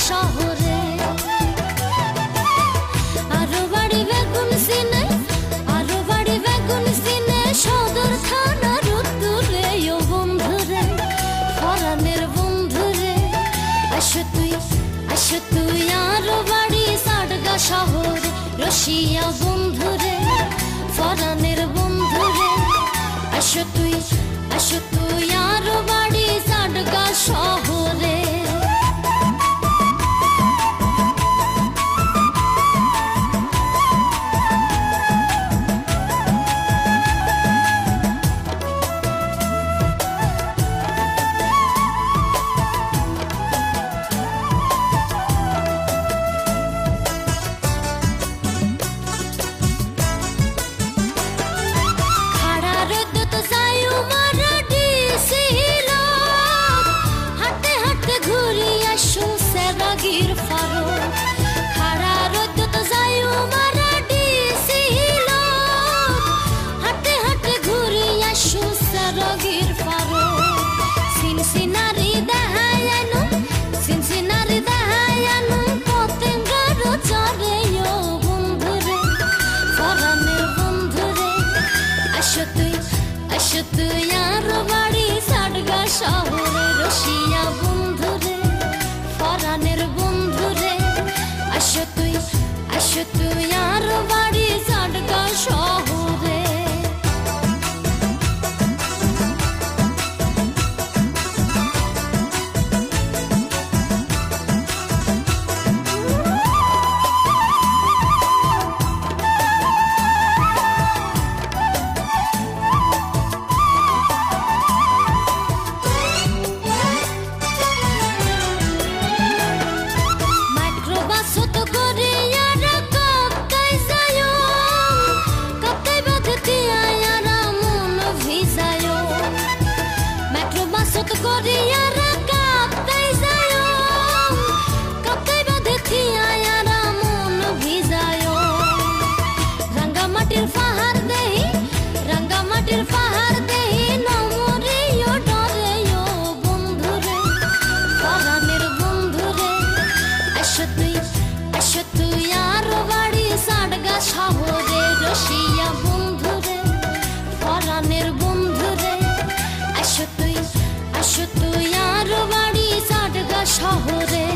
শহরে। আরো বাড়ি বেগুন সিনে, আরো বাড়ি বেগুন সিনে, সদর থানার উত্তরে। ও বন্ধুরে, পরাণের বন্ধুরে, আসো তুই আরো বাড়ি সাডগা শহরে। রসিয়া বন্ধুরে, পরাণের বন্ধুরে, আসো তুই আরো বাড়ি সাডগা শহরে। আসো তুই আরো বাড়ি সাডগা শহরে। রসিয়া বন্ধুরে, পরাণের বন্ধুরে, আসো তুই আরো বাড়ি সাডগা শহরে। আসো তুই আরো বাড়ি সাডগা শহরে। রসিয়া বন্ধুরে, পরাণের বন্ধুরে, আসো তুই আরো বাড়ি সাডগা শহরে।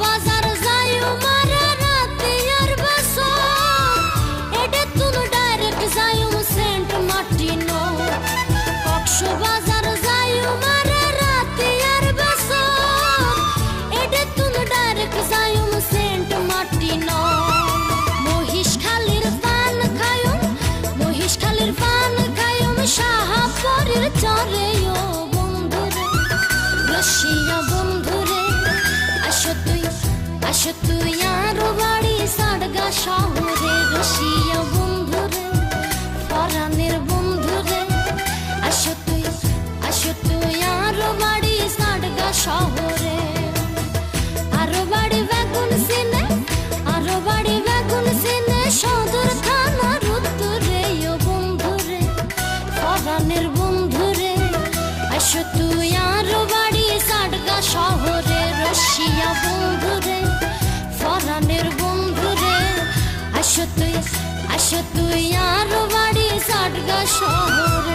বাজার যাইও মারা রাতে আর বাসো, এডে তুন ডাইরেক্ট যাইও সেন্ট মার্টিনো। কক্সবাজার যাইও মারা রাতে আর বাসো, এডে তুন ডাইরেক্ট যাইও সেন্ট মার্টিনো। মহিষখালীর পান খাইও শাহপুরের চরে। ও বন্ধুরে, রসিয়া বন্ধুরে, আসো তুই আরো বাড়ি সাডগা শহরে। রসিয়া বন্ধুরে, পরাণের বন্ধুরে, আসো তুই আরো বাড়ি সাডগা শহরে। আরো বাড়ি বেগুন সিনে, আরো বাড়ি বেগুন সিনে, সদর থানার উত্তরে। ও বন্ধুরে, পরাণের বন্ধুরে, আসো তুই আরো বাড়ি সাডগা শহরে। রসিয়া বন্ধুরে, পরাণের বন্ধুরে, আসো তুই আরো বাড়ি সাডগা শহরে।